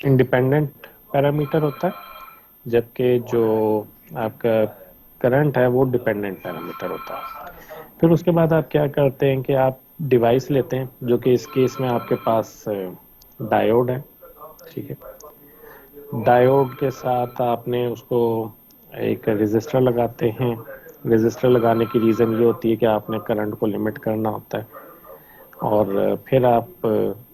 Independent parameter होता है, जबकि जो आपका करंट है वो डिपेंडेंट पैरामीटर होता है। फिर उसके बाद आप क्या करते हैं कि आप डिवाइस लेते हैं, जो कि इस केस में आपके पास डायोड है, ठीक है। डायोड के साथ आपने उसको एक रेजिस्टर लगाते हैं। रेजिस्टर लगाने की रीज़न ये होती है कि आपने करंट को लिमिट करना होता है, और फिर आप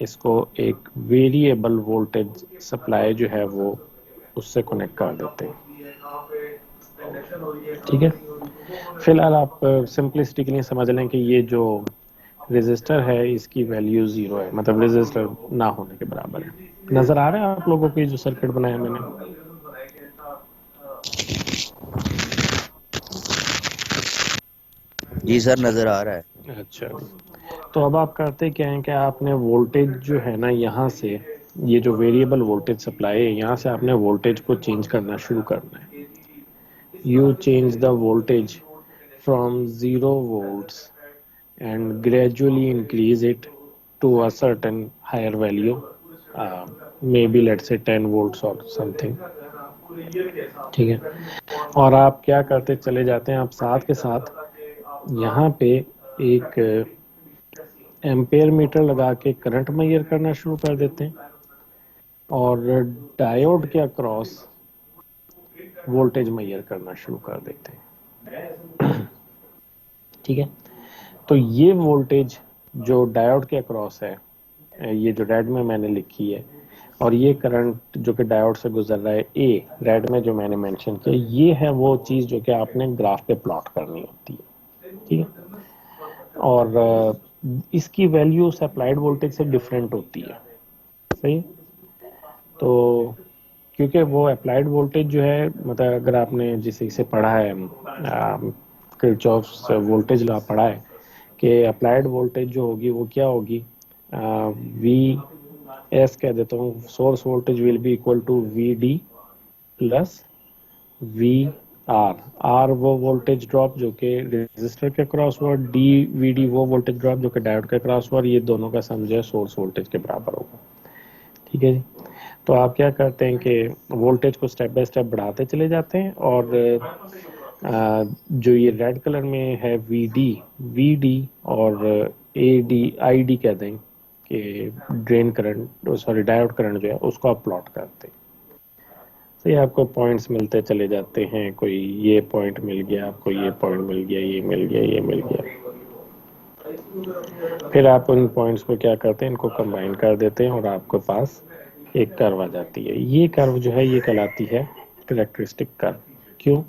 इसको एक वेरिएबल वोल्टेज सप्लाई जो है वो उससे कनेक्ट कर देते हैं, ठीक है। फिलहाल आप सिंपलिसिटी के लिए समझ लें कि ये जो रेजिस्टर है इसकी वैल्यू 0 है, मतलब रेजिस्टर ना होने के बराबर है। नजर आ रहा है आप लोगों को ये जो सर्किट बनाया मैंने? जी सर, नजर आ रहा है। अच्छा, तो अब आप करते क्या हैं कि आपने वोल्टेज जो है ना, यहाँ से ये जो वेरिएबल वोल्टेज सप्लाई है, यहाँ से आपने वोल्टेज को चेंज करना शुरू करना है। You change the voltage from 0 volts and gradually increase it to a certain higher value, maybe let's say 10 volts or something, ठीक है। और आप क्या करते चले जाते हैं, आप साथ के साथ यहाँ पे एक एम्पेयर मीटर लगा के करंट मेजर करना शुरू कर देते हैं, और डायोड के अक्रॉस वोल्टेज मेजर करना शुरू कर देते हैं, ठीक है। तो ये वोल्टेज जो डायोड के अक्रॉस है, ये जो रेड में मैंने लिखी है, और ये करंट जो कि डायोड से गुजर रहा है, ए रेड में जो मैंने मेंशन किया, ये है वो चीज़ जो कि आपने ग्राफ पे प्लॉट करनी होती है, ठीक है। और इसकी वैल्यू सप्लाइड वोल्टेज से डिफरेंट होती है, सही। तो क्योंकि वो अप्लाइड वोल्टेज जो है, मतलब अगर आपने जिसे इसे पढ़ा है, किरचॉफ्स वोल्टेज लॉ पढ़ा है, कि अप्लाइड वोल्टेज जो होगी वो क्या होगी, वी एस कह देता हूँ, source voltage will be equal to V D plus V R. R वो वोल्टेज ड्रॉप जो कि रेजिस्टर के क्रॉस हुआ, डी वी डी वो वोल्टेज ड्रॉप जो कि डायोड के क्रॉस हुआ, ये दोनों का सम जो है सोर्स वोल्टेज के बराबर होगा, ठीक है जी। तो आप क्या करते हैं कि वोल्टेज को स्टेप बाय स्टेप बढ़ाते चले जाते हैं, और जो ये रेड कलर में है वी डी और ए डी आई डी कह दें कि drain current, sorry diode current जो है उसको आप प्लॉट करते हैं। तो ये आपको पॉइंट्स मिलते चले जाते हैं, कोई ये पॉइंट मिल गया आपको, ये पॉइंट मिल गया, ये मिल गया, ये मिल गया। फिर आप उन पॉइंट्स को क्या करते हैं, इनको कंबाइन कर देते हैं, और आपके पास एक कर्व आ जाती है। ये कर्व जो है ये कहलाती है कैरेक्टरिस्टिक कर्व। क्यों?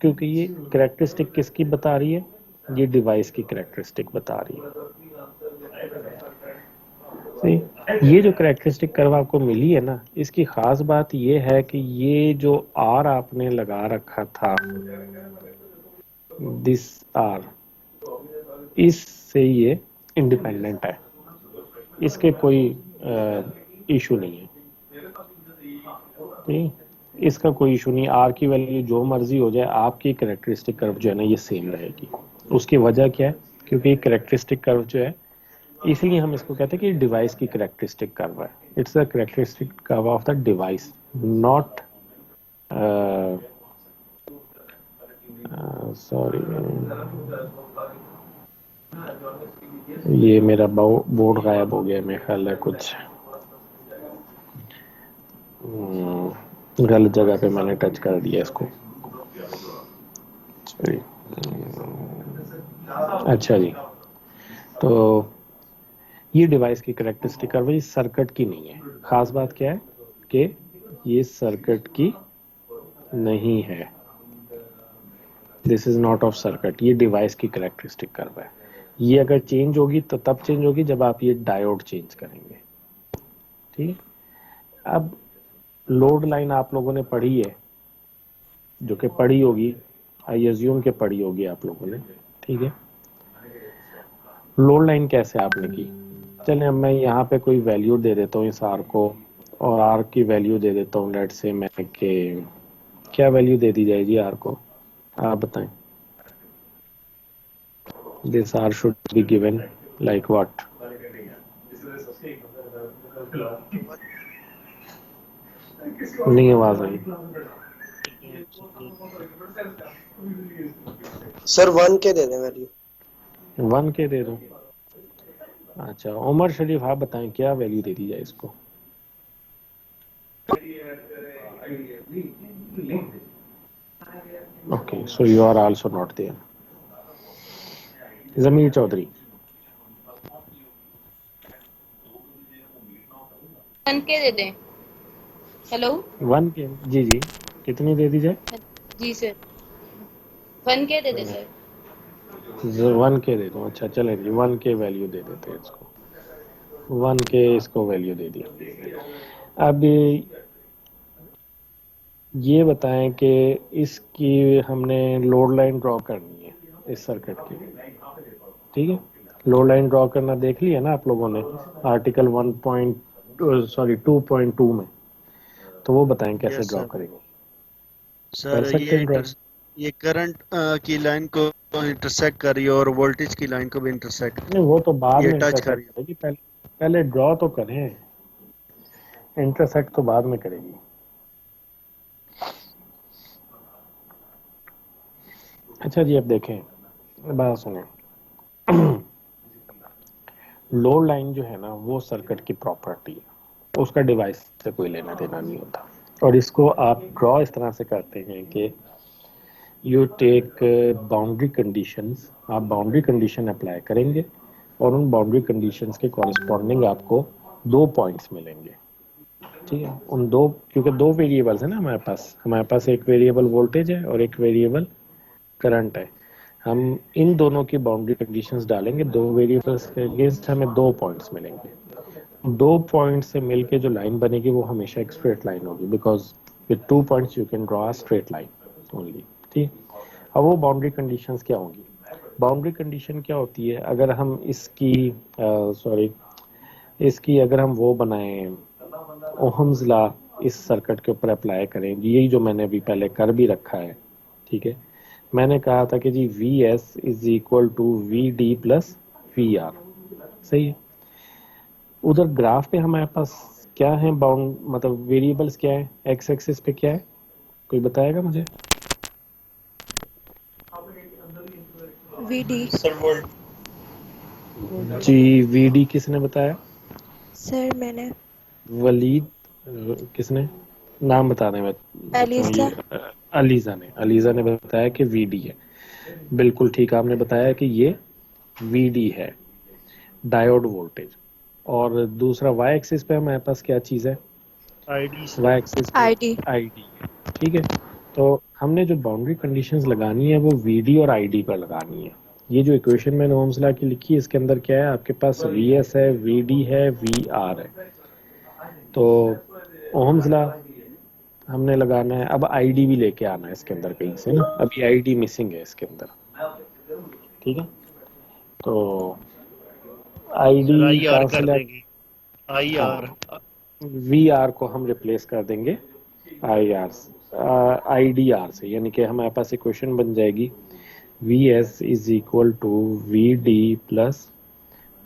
क्योंकि ये कैरेक्टरिस्टिक किसकी बता रही है, ये डिवाइस की कैरेक्टरिस्टिक बता रही है। ये जो कैरेक्टरिस्टिक कर्व आपको मिली है ना, इसकी खास बात ये है कि ये जो आर आपने लगा रखा था, दिस आर, इससे ये इंडिपेंडेंट है, इसके कोई इशू नहीं है, नहीं, इसका कोई इशू नहीं। आर की वैल्यू जो मर्जी हो जाए, आपकी कैरेक्टरिस्टिक कर्व जो है ना ये सेम रहेगी। उसकी वजह क्या है, क्योंकि कैरेक्टरिस्टिक कर्व जो है, इसलिए हम इसको कहते हैं कि डिवाइस की कैरेक्टरिस्टिक कर्व है। It's the characteristic curve of the device, not sorry, ये मेरा बोर्ड गायब हो गया, मेरे ख्याल है कुछ गलत जगह पे मैंने टच कर दिया इसको। अच्छा जी, तो ये डिवाइस की कैरेक्टरिस्टिक कर्व इस सर्किट की नहीं है। खास बात क्या है कि ये सर्किट की नहीं है, this is not of circuit, ये डिवाइस की कैरेक्टरिस्टिक कर्व है। ये अगर चेंज होगी तो तब चेंज होगी जब आप ये डायोड चेंज करेंगे, ठीक है। अब लोड लाइन आप लोगों ने पढ़ी है, जो कि पढ़ी होगी, आई अज्यूम के पढ़ी होगी आप लोगों ने, ठीक है। लोड लाइन कैसे आपने की, चले अब मैं यहाँ पे कोई वैल्यू दे देता हूँ इस आर को, और आर की वैल्यू दे देता हूँ लेट से मैं के, क्या वैल्यू दे दी जाएगी आर को, आप बताएं। This R should be given like what, नहीं आवाज आई। सर 1K दे दें वैल्यू। 1K दे दो। अच्छा उमर शरीफ आप बताएं क्या वैल्यू दे दी जाए इसको। Okay so you are also not there. Zameer Chaudhary 1K दे दें। हेलो 1K जी जी कितनी दे दी जाए। जी सर 1K दे दे सर। 1K दे दो। अच्छा चले जी 1K वैल्यू दे देते हैं इसको। 1K इसको वैल्यू दे दी। अब ये बताएं कि इसकी हमने लोड लाइन ड्रॉ करनी है इस सर्किट की। ठीक है लोड लाइन ड्रॉ करना देख लिया ना आप लोगों ने आर्टिकल 2.2 में। तो वो बताएं कैसे ड्रॉ करेंगे। कर सर सकते हैं ड्रॉ। ये करंट की लाइन को इंटरसेक्ट कर रही है और वोल्टेज की लाइन को भी इंटरसेक्ट नहीं वो तो बाद ये में टच कर इंटरसेक्ट रही है। करेगी पहले। पहले ड्रॉ तो करें। इंटरसेक्ट तो बाद में करेगी। अच्छा जी अब देखें बात सुने। लोड लाइन जो है ना वो सर्किट की प्रॉपर्टी है उसका डिवाइस से कोई लेना देना नहीं होता। और इसको आप ड्रॉ इस तरह से करते हैं कि यू टेक बाउंड्री कंडीशंस। आप बाउंड्री कंडीशन अप्लाई करेंगे और उन बाउंड्री कंडीशंस के कॉरेस्पॉन्डिंग आपको 2 पॉइंट्स मिलेंगे। ठीक है उन दो क्योंकि 2 वेरिएबल्स है ना हमारे पास एक वेरिएबल वोल्टेज है और एक वेरिएबल करंट है। हम इन दोनों की बाउंड्री कंडीशंस डालेंगे 2 वेरिएबल्स के अगेंस्ट हमें 2 पॉइंट्स मिलेंगे। 2 पॉइंट से मिलके जो लाइन बनेगी वो हमेशा एक स्ट्रेट लाइन होगी because with 2 points you can draw a straight line only. ठीक अब वो बाउंड्री कंडीशंस क्या होंगी। बाउंड्री कंडीशन क्या होती है अगर हम इसकी अगर हम वो बनाएं ओहम्स लॉ इस सर्किट के ऊपर अप्लाई करें यही जो मैंने अभी पहले कर भी रखा है। ठीक है मैंने कहा था कि G V S is equal to V D plus V R. सही है उधर ग्राफ पे हमारे पास क्या है बाउंड मतलब वेरिएबल्स क्या है एक्स एक्सिस पे क्या है कोई बताएगा मुझे। वीडी सर वोल्ट जी वी डी किसने बताया। सर मैंने वलीद किसने नाम बता दें मैं एलिसा अलीजा ने बताया कि वी डी है। बिल्कुल ठीक आपने बताया कि ये वी डी है डायोड वोल्टेज। और दूसरा वाई एक्सिस पे हमारे पास क्या चीज़ है आईडी वाई सर एक्सिस पे आईडी आईडी है। ठीक है तो हमने जो बाउंड्री कंडीशंस लगानी है वो वीडी और आईडी पर लगानी है। ये जो इक्वेशन मैंने ओम्स लॉ की लिखी है इसके अंदर क्या है आपके पास वी एस है वी डी है वी आर है। तो ओम्स लॉ हमने लगाना है अब आईडी भी लेके आना है इसके अंदर कहीं से ना अभी आईडी मिसिंग है इसके अंदर। ठीक है तो सर आईडी आई आर कहाँ से कर ला। देंगे आई हाँ आर वी आर को हम रिप्लेस कर देंगे I R I D R से यानी कि हमारे पास इक्वेशन बन जाएगी V S is equal to V D plus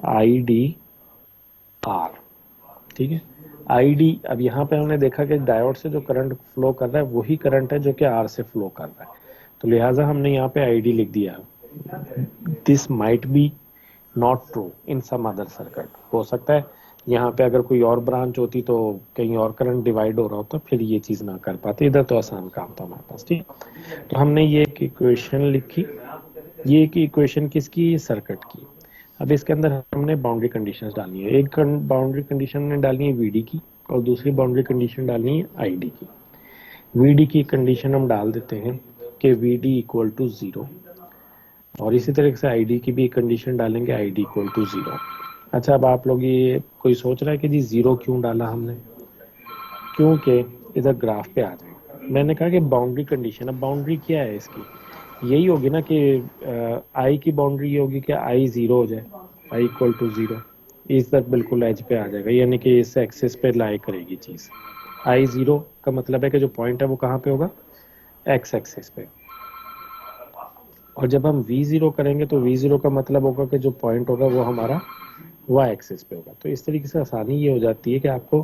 I D R. ठीक है आईडी अब यहाँ पे हमने देखा कि डायोड से जो करंट फ्लो कर रहा है वही करंट है जो कि आर से फ्लो कर रहा है। तो लिहाजा हमने यहाँ पे आईडी लिख दिया। This might be not true in some other circuit हो सकता है यहाँ पे अगर कोई और ब्रांच होती तो कहीं और करंट डिवाइड हो रहा होता फिर ये चीज़ ना कर पाते। इधर तो आसान काम था हमारे पास। ठीक तो हमने ये एक इक्वेशन लिखी। ये एक इक्वेशन किसकी सर्किट की। अब इसके अंदर हमने बाउंड्री कंडीशंस डालनी है। एक बाउंड्री कंडीशन ने डालनी है वीडी की और दूसरी बाउंड्री कंडीशन डालनी है आईडी की। वीडी की कंडीशन हम डाल देते हैं कि वीडी इक्वल टू 0 और इसी तरह से आईडी की भी कंडीशन डालेंगे आईडी इक्वल टू 0। अच्छा अब आप लोग ये कोई सोच रहा है कि जी 0 क्यों डाला हमने क्योंकि इधर ग्राफ पे आ जाए। मैंने कहा कि बाउंड्री कंडीशन अब बाउंड्री क्या है इसकी यही होगी ना कि आई की बाउंड्री ये होगी कि आई 0 हो जाए आई इक्वल टू 0 इस तक बिल्कुल एज पे आ जाएगा यानी कि इस एक्सिस पे लाई करेगी चीज़। आई 0 का मतलब है कि जो पॉइंट है वो कहाँ पे होगा एक्स एक्सिस पे। और जब हम V0 करेंगे तो V0 का मतलब होगा कि जो पॉइंट होगा वो हमारा वाई एक्सिस पे होगा। तो इस तरीके से आसानी ये हो जाती है कि आपको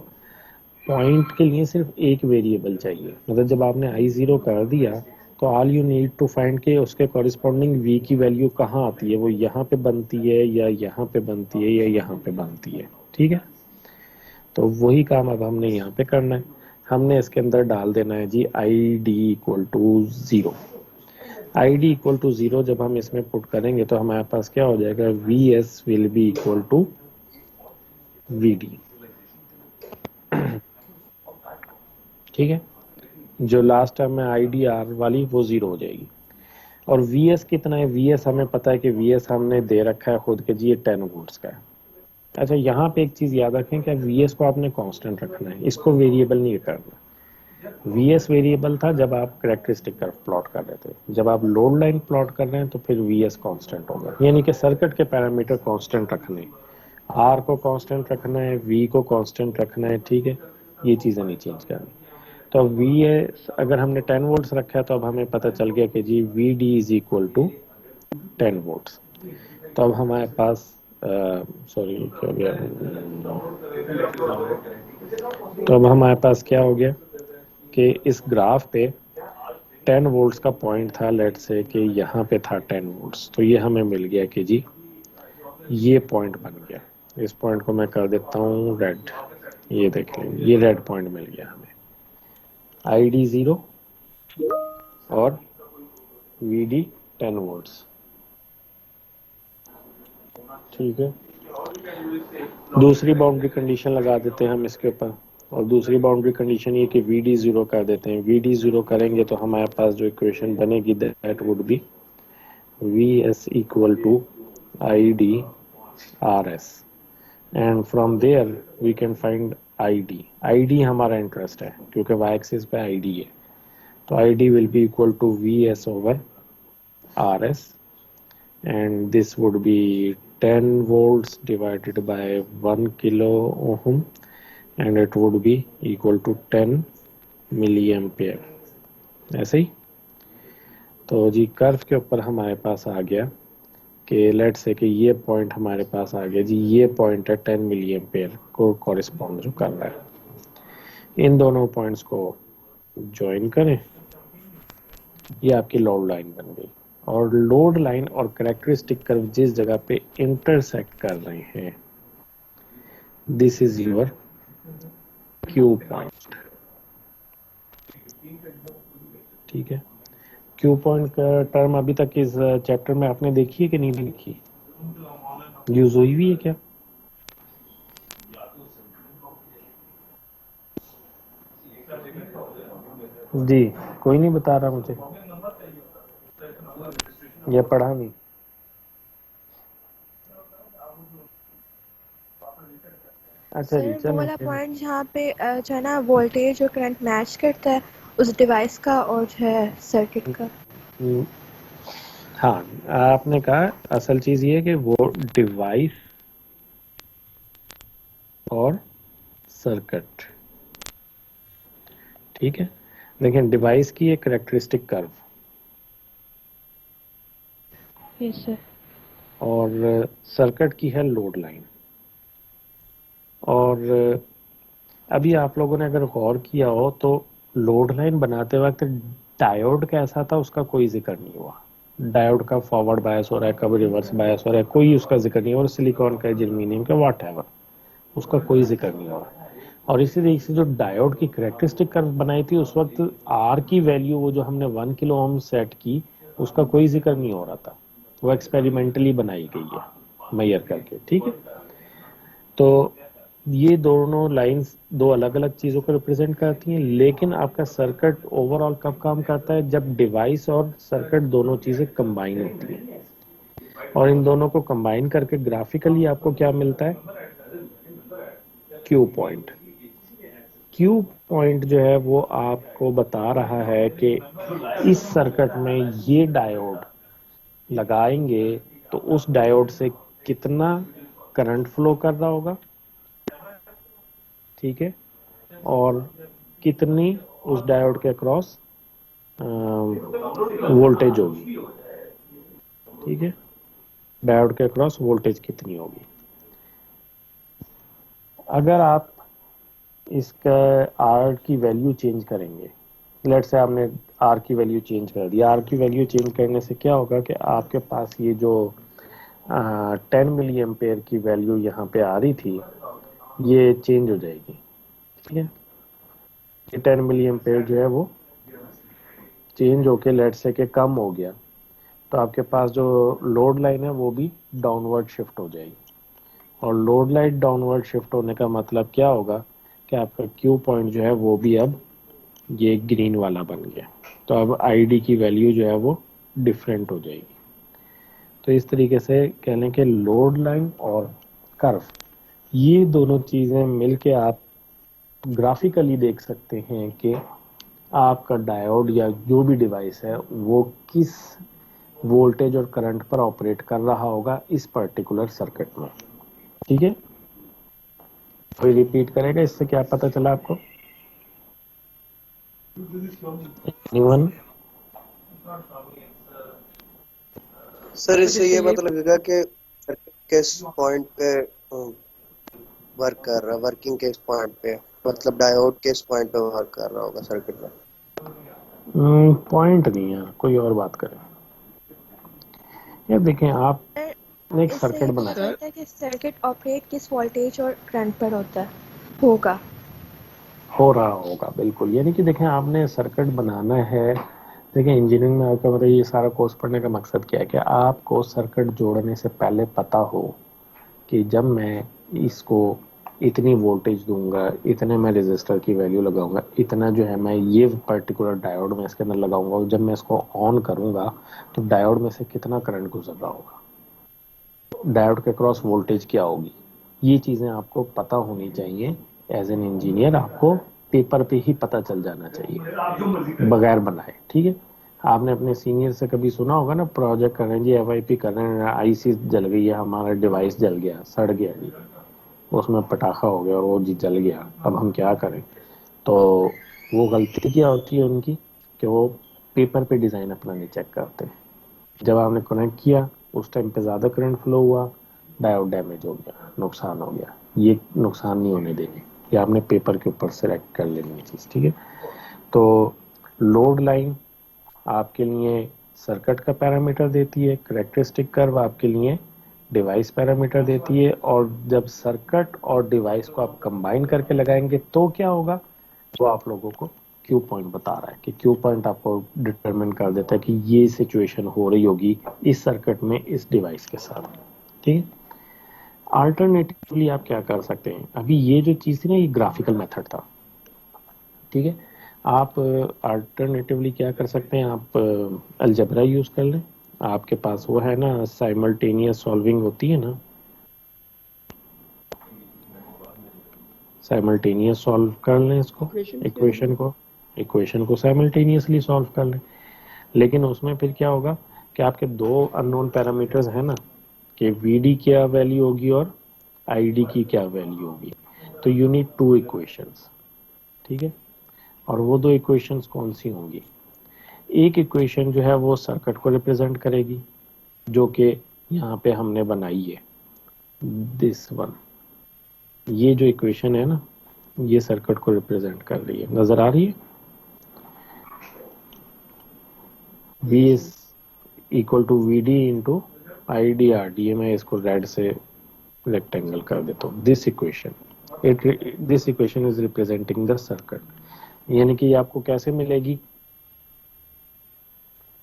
पॉइंट के लिए सिर्फ एक वेरिएबल चाहिए। मतलब जब आपने I0 कर दिया तो all you need to find के उसके कॉरिस्पॉन्डिंग v की वैल्यू कहाँ आती है, वो यहाँ पे बनती है या यहाँ पे बनती है या यहाँ पे बनती है। ठीक है, तो वही काम अब हमने यहाँ पे करना है। हमने इसके अंदर डाल देना है जी id equal to 0। id equal to 0 जब हम इसमें पुट करेंगे तो हमारे पास क्या हो जाएगा, vs will be equal to vd। ठीक है, जो लास्ट टाइम में IDR वाली वो 0 हो जाएगी। और VS कितना है, VS हमें पता है कि VS हमने दे रखा है खुद के जी, ये 10 वोल्ट्स का है। अच्छा, यहाँ पे एक चीज याद रखें कि VS को आपने कांस्टेंट रखना है, इसको वेरिएबल नहीं करना। VS वेरिएबल था जब आप कैरेक्टरिस्टिक कर्व प्लॉट कर रहे थे, जब आप लोड लाइन प्लॉट कर रहे हैं तो फिर VS कांस्टेंट होगा। यानी कि सर्किट के पैरामीटर कांस्टेंट रखने, R को कांस्टेंट रखना है, V को कांस्टेंट रखना है। ठीक है, ये चीजें नहीं चेंज करनी। तो VS अगर हमने 10 वोल्ट्स रखा है तो अब हमें पता चल गया कि जी VD is equal to 10 volts. तो अब हमारे पास सॉरी क्या हो गया, तो अब हमारे पास क्या हो गया कि इस ग्राफ पे 10 वोल्ट्स का पॉइंट था, लेट से कि यहाँ पे था 10 वोल्ट्स, तो ये हमें मिल गया कि जी ये पॉइंट बन गया। इस पॉइंट को मैं कर देता हूँ रेड, ये देख लें, ये रेड पॉइंट मिल गया हमें। ID 0 और VD 10 वोल्ट्स। ठीक है, दूसरी बाउंड्री कंडीशन लगा देते हैं हम इसके ऊपर, और दूसरी बाउंड्री कंडीशन ये कि VD 0 कर देते हैं। VD 0 करेंगे तो हमारे पास जो इक्वेशन बनेगी that would be VS equal to ID RS, and from there we can find ID हमारा इंटरेस्ट है क्योंकि y एक्सिस पे ID है, तो ID will be equal to VS over RS, and this would be 10 volts divided by 1 kilo ohm, and it would be equal to 10 milliampere। ऐसे ही तो जी curve के ऊपर हमारे पास आ गया कि लेट से कि ये पॉइंट हमारे पास आ गया जी, ये पॉइंट है 10 मिलीएम्पेयर को कॉरिस्पॉन्ड जो कर रहा है। इन दोनों पॉइंट्स को ज्वाइन करें, ये आपकी लोड लाइन बन गई। और लोड लाइन और कैरेक्टरिस्टिक कर्व जिस जगह पे इंटरसेक्ट कर रहे हैं, this is your Q point. ठीक है, क्यू पॉइंट का टर्म अभी तक इस चैप्टर में आपने देखी है कि नहीं देखी, यूज हुई हुई है क्या? जी, कोई नहीं बता रहा मुझे, या पढ़ा नहीं? अच्छा जी, सर वो वाला चलो। पॉइंट जहाँ पे जो है ना वोल्टेज और करंट मैच करता है उस डिवाइस का और जो है सर्किट का। हाँ, आपने कहा असल चीज ये है कि वो डिवाइस और सर्किट। ठीक है, लेकिन डिवाइस की एक कैरेक्टरिस्टिक कर्व यस सर। और सर्किट की है लोड लाइन। और अभी आप लोगों ने अगर गौर किया हो तो लोड लाइन बनाते वक्त डायोड कैसा था उसका कोई जिक्र नहीं हुआ। डायोड का फॉरवर्ड बायस हो रहा है, कब रिवर्स बायस हो रहा है, कोई उसका जिक्र नहीं। और सिलिकॉन का, जर्मेनियम का, व्हाटएवर, उसका कोई जिक्र नहीं हो रहा। और इसी तरीके से जो डायोड की कैरेक्टरिस्टिक कर्व बनाई थी उस वक्त आर की वैल्यू वो जो हमने 1 किलो ओम सेट की उसका कोई जिक्र नहीं हो रहा था, वो एक्सपेरिमेंटली बनाई गई है मेजर करके। ठीक है, तो ये दोनों लाइंस दो अलग अलग चीजों को रिप्रेजेंट करती हैं, लेकिन आपका सर्किट ओवरऑल कब काम करता है, जब डिवाइस और सर्किट दोनों चीजें कंबाइन होती हैं। और इन दोनों को कंबाइन करके ग्राफिकली आपको क्या मिलता है, क्यू पॉइंट। क्यू पॉइंट जो है वो आपको बता रहा है कि इस सर्किट में ये डायोड लगाएंगे तो उस डायोड से कितना करंट फ्लो कर रहा होगा। ठीक है, और कितनी उस डायोड के अक्रॉस वोल्टेज होगी। ठीक है, डायोड के अक्रॉस वोल्टेज कितनी होगी। अगर आप इसका आर की वैल्यू चेंज करेंगे, लेट से आपने आर की वैल्यू चेंज कर दी, आर की वैल्यू चेंज करने से क्या होगा कि आपके पास ये जो 10 मिली एम्पेयर की वैल्यू यहाँ पे आ रही थी ये चेंज हो जाएगी, ठीक है। ये 10 मिली एम्पेयर जो है वो चेंज होके लेट से के कम हो गया, तो आपके पास जो लोड लाइन है वो भी डाउनवर्ड शिफ्ट हो जाएगी। और लोड लाइन डाउनवर्ड शिफ्ट होने का मतलब क्या होगा कि आपका क्यू पॉइंट जो है वो भी अब ये ग्रीन वाला बन गया, तो अब आईडी की वैल्यू जो है वो डिफरेंट हो जाएगी। तो इस तरीके से कह लें कि लोड लाइन और कर्व ये दोनों चीज़ें मिलके आप ग्राफिकली देख सकते हैं कि आपका डायोड या जो भी डिवाइस है वो किस वोल्टेज और करंट पर ऑपरेट कर रहा होगा इस पर्टिकुलर सर्किट में, ठीक है। कोई रिपीट करेगा, इससे क्या पता चला आपको? एनीवन? सर इससे ये पता लगेगा कि सर्किट किस पॉइंट पे वर्क कर रहा है, वर्किंग किस पॉइंट पे, मतलब डायोड किस पॉइंट पे वर्क कर रहा होगा सर्किट में। पॉइंट नहीं है, कोई और बात करें। यार देखें, आपने एक इससे सर्किट ये पता बनाया, चलता है कि सर्किट ऑपरेट किस वोल्टेज और करंट पर होता है होगा हो रहा होगा, बिल्कुल। यानी कि देखें, आपने सर्किट बनाना है। देखिए, इंजीनियरिंग में आपका मतलब ये सारा कोर्स पढ़ने का मकसद क्या है कि आपको सर्किट जोड़ने से पहले पता हो कि जब मैं इसको इतनी वोल्टेज दूंगा, इतने मैं रेजिस्टर की वैल्यू लगाऊंगा, इतना जो है मैं ये पर्टिकुलर डायोड में इसके अंदर लगाऊंगा, और जब मैं इसको ऑन करूंगा तो डायोड में से कितना करंट गुजर रहा होगा, डायोड के क्रॉस वोल्टेज क्या होगी, ये चीज़ें आपको पता होनी चाहिए। एज एन इंजीनियर आपको पेपर पे ही पता चल जाना चाहिए बगैर बनाए, ठीक है। आपने अपने सीनियर से कभी सुना होगा ना, प्रोजेक्ट कर रहे हैं जी, एफआईपी कर रहे हैं, आईसी जल गई है, हमारा डिवाइस जल गया, सड़ गया जी, उसमें पटाखा हो गया और वो जी जल गया, अब हम क्या करें। तो वो गलती क्या होती है उनकी कि वो पेपर पे डिज़ाइन अपना नहीं चेक करते। जब आपने कनेक्ट किया उस टाइम पे ज़्यादा करंट फ्लो हुआ, डायोड डैमेज हो गया, नुकसान हो गया। ये नुकसान नहीं होने देंगे, ये आपने पेपर के ऊपर सेलेक्ट कर लेनी है चीज़, ठीक है। तो लोड लाइन आपके लिए सर्किट का पैरामीटर देती है, करेक्टरिस्टिक कर्व आपके लिए डिवाइस पैरामीटर देती है, और जब सर्किट और डिवाइस को आप कंबाइन करके लगाएंगे तो क्या होगा, वो आप लोगों को क्यू पॉइंट बता रहा है कि क्यू पॉइंट आपको डिटरमिन कर देता है कि ये सिचुएशन हो रही होगी इस सर्किट में इस डिवाइस के साथ, ठीक है। अल्टरनेटिवली आप क्या कर सकते हैं, अभी ये जो चीज़ थी ना, ये ग्राफिकल मेथड था, ठीक है। आप अल्टरनेटिवली क्या कर सकते हैं, आप अलजेब्रा यूज़ कर लें। आपके पास वो है ना, साइमल्टेनियस सॉल्विंग होती है ना, साइमल्टेनियस सॉल्व कर लें इसको, इक्वेशन को साइमल्टेनियसली सॉल्व कर लें। लेकिन उसमें फिर क्या होगा कि आपके दो अननोन पैरामीटर्स हैं ना, कि वी डी क्या वैल्यू होगी और आई डी की क्या वैल्यू होगी, तो यू नीड टू इक्वेशंस, ठीक है। और वो दो इक्वेशंस कौन सी होंगी, एक इक्वेशन जो है वो सर्किट को रिप्रेजेंट करेगी, जो कि यहाँ पे हमने बनाई है, दिस वन। ये जो इक्वेशन है ना, ये सर्किट को रिप्रेजेंट कर रही है, नजर आ रही है। V is equal to V D into I D R D. मैं इसको रेड से रेक्टेंगल कर देता हूँ। This equation is representing the circuit. यानी कि आपको कैसे मिलेगी,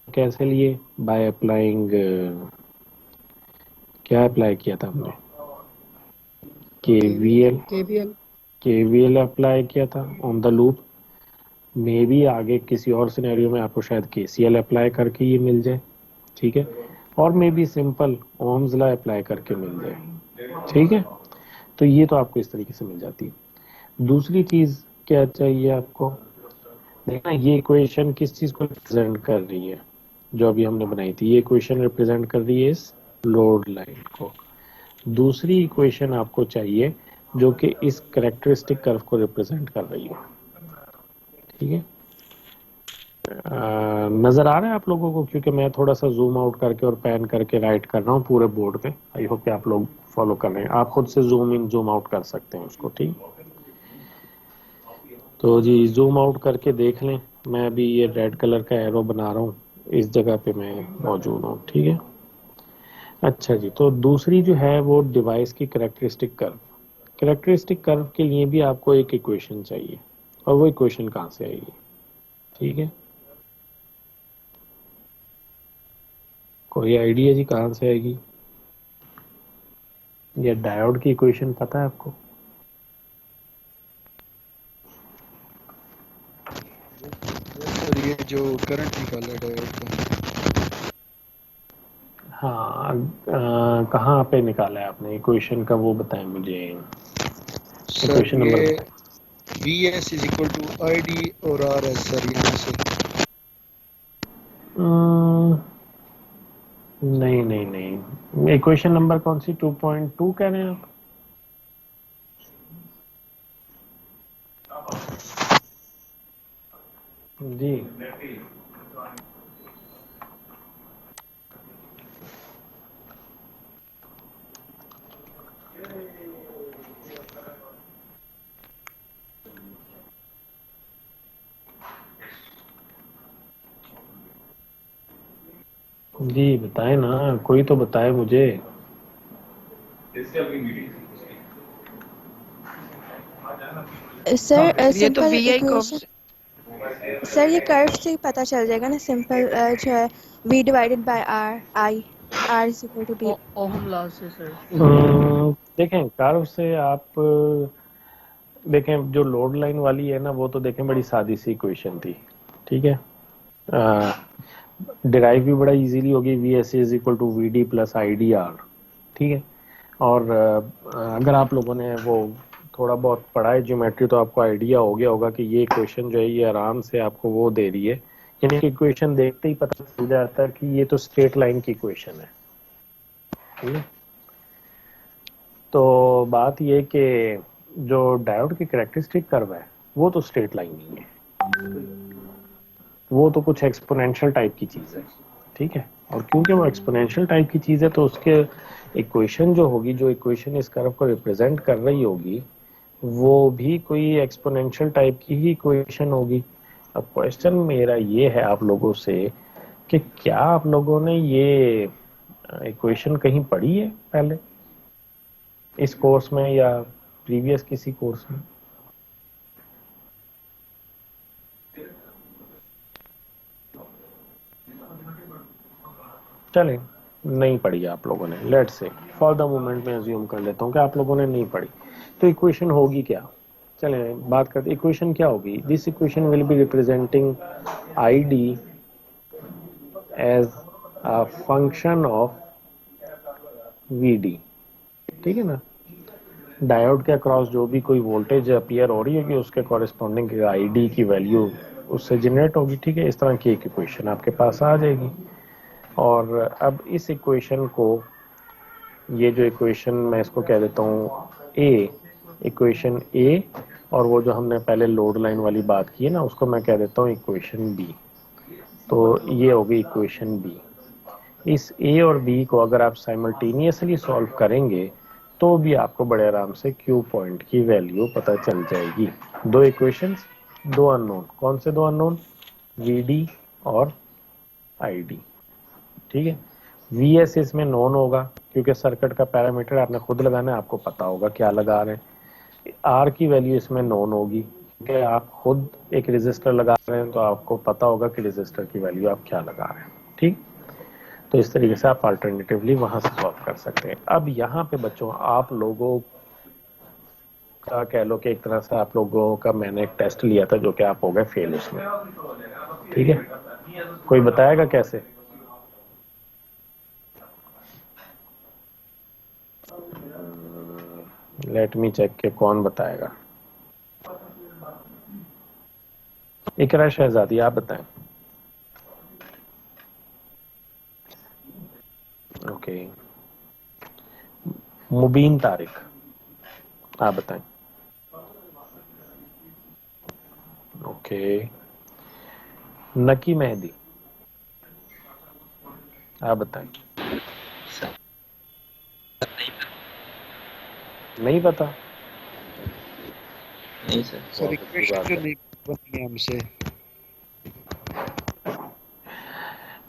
कैसे लिए, बाय अप्लाइंग, क्या अप्लाई किया था हमने, केवीएल अप्लाई किया था on the loop. May be आगे किसी और सिनेरियो में आपको शायद केसीएल अप्लाई करके ये मिल जाए, ठीक है। और may be simple Ohm's law apply करके मिल जाए, ठीक है। तो ये तो आपको इस तरीके से मिल जाती है। दूसरी चीज क्या चाहिए आपको, देखना ये इक्वेशन किस चीज को रिप्रेजेंट कर रही है, जो अभी हमने बनाई थी, ये इक्वेशन रिप्रेजेंट कर रही है इस लोड लाइन को। दूसरी इक्वेशन आपको चाहिए जो कि इस कैरेक्टरिस्टिक कर्व को रिप्रेजेंट कर रही है, ठीक है। नजर आ रहा है आप लोगों को? क्योंकि मैं थोड़ा सा जूम आउट करके और पैन करके राइट कर रहा हूँ पूरे बोर्ड पे। आई होप कि आप लोग फॉलो कर रहे हैं। आप खुद से जूम इन जूम आउट कर सकते हैं उसको, ठीक। तो जी जूम आउट करके देख लें। मैं अभी ये रेड कलर का एरो बना रहा हूँ, इस जगह पे मैं मौजूद हूँ, ठीक है। अच्छा जी, तो दूसरी जो है वो डिवाइस की कैरेक्टरिस्टिक कर्व। कैरेक्टरिस्टिक कर्व के लिए भी आपको एक इक्वेशन चाहिए, और वो इक्वेशन कहाँ से आएगी, ठीक है। कोई आइडिया जी कहाँ से आएगी? ये डायोड की इक्वेशन पता है आपको? सर ये जो करंट निकाला है डायोड का। हाँ, कहाँ पे निकाला है आपने इक्वेशन का, वो बताएं मुझे। सर इक्वेशन नंबर ये V S is equal to I D और आर एस सर यहाँ से। नहीं नहीं नहीं, इक्वेशन नंबर कौन सी? 2.2 कह रहे हैं आप? जी जी, बताएं ना, कोई तो बताए मुझे। सर ये तो simple V I equation. Sir ये कर्व से ही पता चल जाएगा ना, सिंपल जो है v divided by r, i, r is equal to b। Ohm law से सर। देखें कर्व से आप देखें, जो लोड लाइन वाली है ना, वो तो देखें बड़ी सादी सी इक्वेशन थी, ठीक है। डिराइव भी बड़ा इजीली होगी, V S is equal to V D plus I D R, ठीक है। और अगर आप लोगों ने वो थोड़ा बहुत पढ़ा है ज्योमेट्री, तो आपको आइडिया हो गया होगा कि ये इक्वेशन जो है ये आराम से आपको वो दे रही है। यानी कि इक्वेशन देखते ही पता चल जाता है कि ये तो स्ट्रेट लाइन की इक्वेशन है, ठीक है। तो बात ये कि जो डायोड की कैरेक्टरिस्टिक कर्व है वो तो स्ट्रेट लाइन नहीं है, वो तो कुछ एक्सपोनेंशियल टाइप की चीज़ है, ठीक है। और क्योंकि वो एक्सपोनेंशियल टाइप की चीज़ है, तो उसके इक्वेशन जो होगी, जो इक्वेशन इस कर्व को रिप्रेजेंट कर रही होगी, वो भी कोई एक्सपोनेंशियल टाइप की ही इक्वेशन होगी। अब क्वेश्चन मेरा ये है आप लोगों से कि क्या आप लोगों ने ये इक्वेशन कहीं पढ़ी है पहले, इस कोर्स में या प्रीवियस किसी कोर्स में? चलें, नहीं पढ़ी आप लोगों ने, let's say for the moment मैं अज्यूम कर लेता हूँ कि आप लोगों ने नहीं पढ़ी। तो इक्वेशन होगी क्या? चलें बात करते, इक्वेशन क्या होगी। This equation will be representing I D as a function of V D, ठीक है ना। डायोड के अक्रॉस जो भी कोई वोल्टेज अपीयर हो रही होगी, उसके कॉरेस्पॉन्डिंग आई डी की वैल्यू उससे जनरेट होगी, ठीक है। इस तरह की एक इक्वेशन आपके पास आ जाएगी। और अब इस इक्वेशन को, ये जो इक्वेशन मैं इसको कह देता हूँ ए, इक्वेशन ए, और वो जो हमने पहले लोड लाइन वाली बात की है ना, उसको मैं कह देता हूँ इक्वेशन बी। तो ये होगी इक्वेशन बी। इस ए और बी को अगर आप साइमल्टेनियसली सॉल्व करेंगे तो भी आपको बड़े आराम से क्यू पॉइंट की वैल्यू पता चल जाएगी। दो इक्वेशंस, दो अननोन। कौन से दो अननोन? वी डी और आई डी, ठीक है। वी एस इसमें नोन होगा, क्योंकि सर्किट का पैरामीटर आपने खुद लगाना है, आपको पता होगा क्या लगा रहे हैं। आर की वैल्यू इसमें नोन होगी, क्योंकि आप खुद एक रेजिस्टर लगा रहे हैं, तो आपको पता होगा कि रेजिस्टर की वैल्यू आप क्या लगा रहे हैं, ठीक। तो इस तरीके से आप अल्टरनेटिवली वहां से सॉल्व कर सकते हैं। अब यहाँ पे बच्चों आप लोगों का कह लो कि एक तरह से आप लोगों का मैंने एक टेस्ट लिया था, जो कि आप हो गए फेल उसमें, ठीक है। कोई बताएगा कैसे? लेट मी चेक के कौन बताएगा। इकरा शहजादी, आप बताएं। ओके, मुबीन तारिक, आप बताएं। ओके, नकी मेहदी, आप बताएं। नहीं पता? नहीं सर। सर बहुत अच्छी इक्वेशन बात जो है नहीं बनी है हमसे।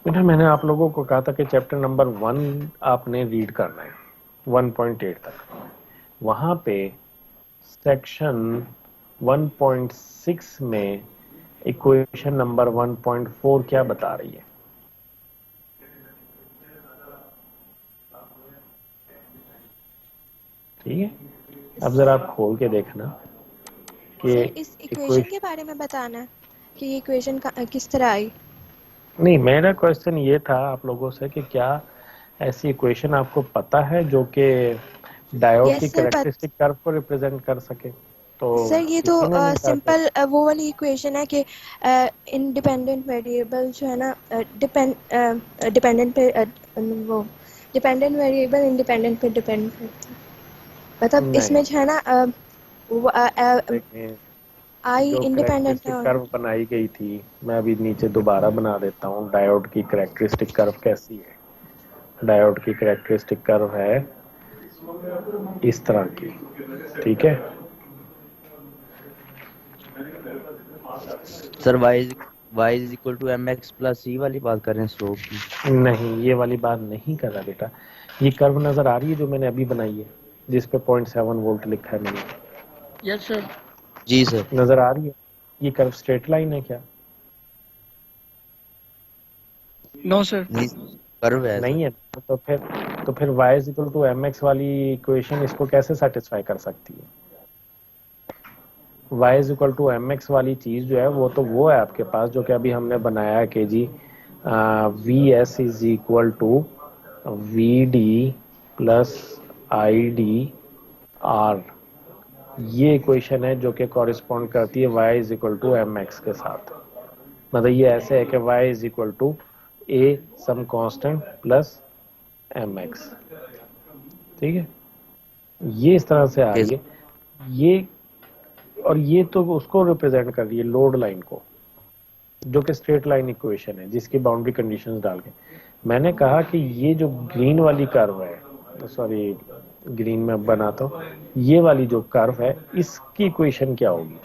बेटा। मैंने आप लोगों को कहा था कि चैप्टर नंबर 1 आपने रीड करना है 1.8 तक। वहां पे सेक्शन 1.6 में इक्वेशन नंबर 1.4 क्या बता रही है? ठीक है, अब जरा आप खोल के देखना कि सर इस इक्वेशन इक्वेशन। के बारे में बताना है कि ये इक्वेशन किस तरह आई। नहीं, मेरा क्वेश्चन ये था आप लोगों से कि क्या ऐसी इक्वेशन आपको पता है जो कि डायोड की यस सर, कैरेक्टरिस्टिक कर्व को रिप्रेजेंट कर सके? तो सर ये तो किसी ने नहीं कहा कि सिंपल वो वाली इक्वेशन है कि इंडिपेंडेंट वेरिएबल जो है ना डिपेंडेंट पे वो डिपेंडेंट वेरिएबल इंडिपेंडेंट पे डिपेंड करता है। मतलब नहीं, इसमें जो है ना देखें, आई जो इंडिपेंडेंट है कैरेक्टरिस्टिक और कर्व बनाई गई थी, मैं अभी नीचे दोबारा बना देता हूँ। डायोड की कैरेक्टरिस्टिक कर्व कैसी है? डायोड की कैरेक्टरिस्टिक कर्व है इस तरह की, ठीक है। Sir Y is equal to M X plus C वाली बात कर रहे हैं स्लोप की? नहीं, ये वाली बात नहीं कर रहा बेटा। ये कर्व नजर आ रही है जो मैंने अभी बनाई है, जिस पे 0.7 वोल्ट लिखा है मैंने? Yes sir. जी सर। नजर आ रही है? ये कर्व स्ट्रेट लाइन है क्या? No sir. नहीं, कर्व है सर। नहीं है। तो फिर y is equal to M X वाली इक्वेशन इसको कैसे सेटिस्फाई कर सकती है? y is equal to M X वाली चीज जो है वो है आपके पास, जो कि अभी हमने बनाया है कि G V S is equal to V D plus I D R. ये इक्वेशन है जो कि कॉरिस्पॉन्ड करती है y is equal to M X के साथ। मतलब ये ऐसे है कि y is equal to a some constant plus M X. ठीक है, ये इस तरह से आ ओके रही है। ये और ये तो उसको रिप्रेजेंट कर रही है, लोड लाइन को, जो कि स्ट्रेट लाइन इक्वेशन है जिसकी बाउंड्री कंडीशंस डाल के मैंने कहा कि ये जो ग्रीन वाली कर्व है, सॉरी ग्रीन में बनाता हूँ, ये वाली जो कर्व है इसकी इक्वेशन क्या होगी?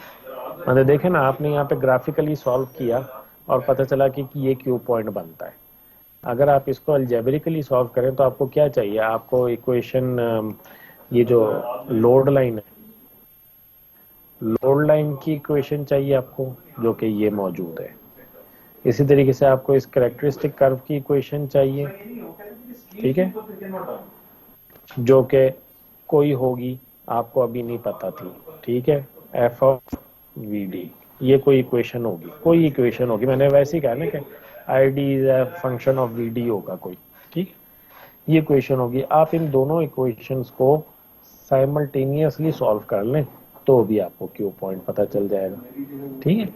मतलब देखे ना, आपने यहाँ पे ग्राफिकली सॉल्व किया और पता चला कि ये क्यू पॉइंट बनता है। अगर आप इसको अलजेब्रिकली सॉल्व करें तो आपको क्या चाहिए? आपको इक्वेशन, ये जो लोड लाइन है, लोड लाइन की इक्वेशन चाहिए आपको, जो कि ये मौजूद है। इसी तरीके से आपको इस कैरेक्टरिस्टिक कर्व की इक्वेशन चाहिए, ठीक है, जो कि कोई होगी, आपको अभी नहीं पता थी, ठीक है। एफ ऑफ वी डी, ये कोई इक्वेशन होगी, कोई इक्वेशन होगी। मैंने वैसे ही कहा ना कि I D is a function of V D होगा कोई, ठीक। ये इक्वेशन होगी। आप इन दोनों इक्वेशंस को साइमल्टेनियसली सॉल्व कर लें तो भी आपको क्यू पॉइंट पता चल जाएगा, ठीक है।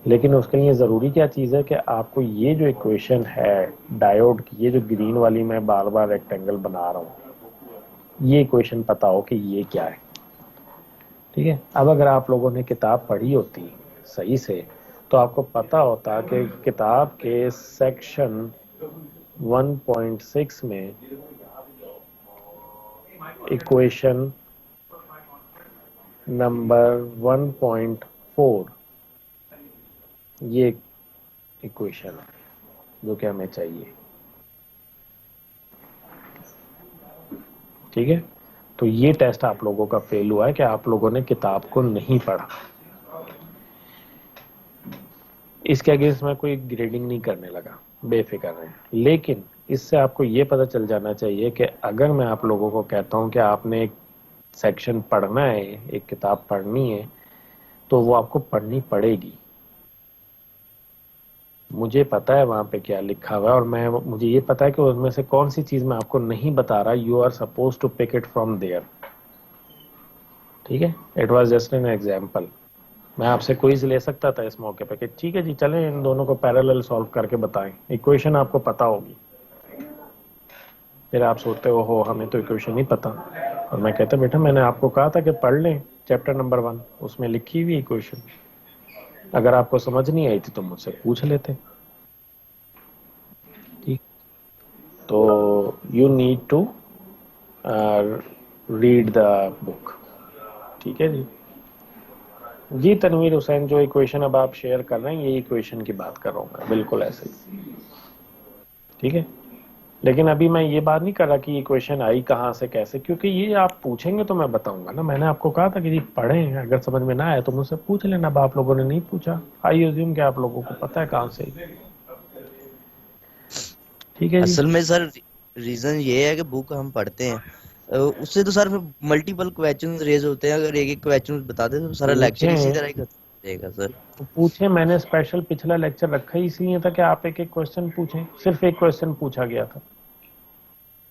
लेकिन उसके लिए ज़रूरी क्या चीज़ है कि आपको ये जो इक्वेशन है डायोड की, ये जो ग्रीन वाली मैं बार बार रेक्टेंगल बना रहा हूँ, ये इक्वेशन पता हो कि ये क्या है, ठीक है। अब अगर आप लोगों ने किताब पढ़ी होती सही से तो आपको पता होता कि किताब के सेक्शन 1.6 में इक्वेशन नंबर 1.4, ये इक्वेशन है जो कि हमें चाहिए, ठीक है। तो ये टेस्ट आप लोगों का फेल हुआ है कि आप लोगों ने किताब को नहीं पढ़ा। इसके अगेंस्ट मैं कोई ग्रेडिंग नहीं करने लगा, बेफिक्र रहें। लेकिन इससे आपको ये पता चल जाना चाहिए कि अगर मैं आप लोगों को कहता हूं कि आपने एक सेक्शन पढ़ना है, एक किताब पढ़नी है, तो वो आपको पढ़नी पड़ेगी। मुझे पता है वहां पे क्या लिखा हुआ है, और मुझे ये पता है कि उसमें से कौन सी चीज मैं आपको नहीं बता रहा। You are suppose to pick it from there, ठीक है। It was just an example. मैं आपसे क्विज ले सकता था इस मौके पे कि ठीक है जी, चलें इन दोनों को पैरेलल सॉल्व करके बताएं, इक्वेशन आपको पता होगी। फिर आप सोचते हो हमें तो इक्वेशन नहीं पता, और मैं कहता बेटा मैंने आपको कहा था कि पढ़ लें चैप्टर नंबर 1, उसमें लिखी हुई इक्वेशन। अगर आपको समझ नहीं आई थी तो मुझसे पूछ लेते। ठीक, तो you need to read the book. ठीक है जी। जी तनवीर हुसैन, जो इक्वेशन अब आप शेयर कर रहे हैं ये इक्वेशन की बात कर रहा हूँ मैं, बिल्कुल ऐसे ही। ठीक है, लेकिन अभी मैं ये बात नहीं कर रहा कि ये क्वेश्चन आई कहाँ से कैसे, क्योंकि ये आप पूछेंगे तो मैं बताऊंगा ना। मैंने आपको कहा था कि जी पढ़ें, अगर समझ में ना आए तो मुझसे पूछ लेना। अब आप लोगों ने नहीं पूछा, आई अज्यूम कि आप लोगों को पता है कहाँ से। ठीक है जी। असल में सर रीजन ये है कि बुक हम पढ़ते हैं, उससे तो सर मल्टीपल क्वेश्चंस रेज होते हैं। अगर एक एक क्वेश्चन बता दे तो सारा लेक्चर इसी पूछें तरह ही खत्म हो जाएगा सर। तो पूछें, मैंने स्पेशल पिछला लेक्चर रखा ही इसलिए था कि आप एक एक क्वेश्चन पूछें। सिर्फ एक क्वेश्चन पूछा गया था,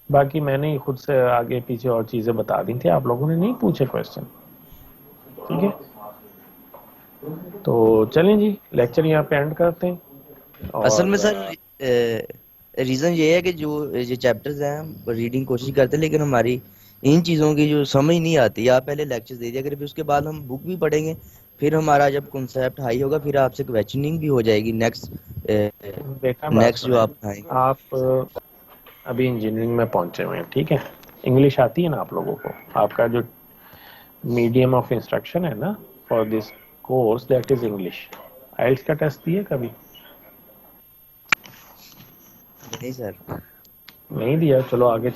बाकी मैंने ही खुद से आगे पीछे और चीजें बता दी थी, आप लोगों ने नहीं पूछे क्वेश्चन। ठीक है, तो चलें जी, लेक्चर यहाँ पे एंड करते हैं। असल में और सर रीजन ये है कि जो ये चैप्टर्स हैं हम रीडिंग कोशिश करते हैं, लेकिन हमारी इन चीजों की जो समझ नहीं आती। आप पहले लेक्चर दे दिया करें, फिर उसके बाद हम बुक भी पढ़ेंगे, फिर हमारा जब कॉन्सेप्ट हाई होगा फिर आपसे क्वेश्चनिंग भी हो जाएगी नेक्स्ट बेटा बात नेक्स्ट जो सुने, आप आएंगे। आप अभी इंजीनियरिंग में पहुंचे हुए हैं, ठीक है। इंग्लिश आती है ना आप लोगों को? आपका जो मीडियम ऑफ इंस्ट्रक्शन है ना for this course, that is English. IELTS का टेस्ट दिए कभी? नहीं सर। नहीं दिया, चलो आगे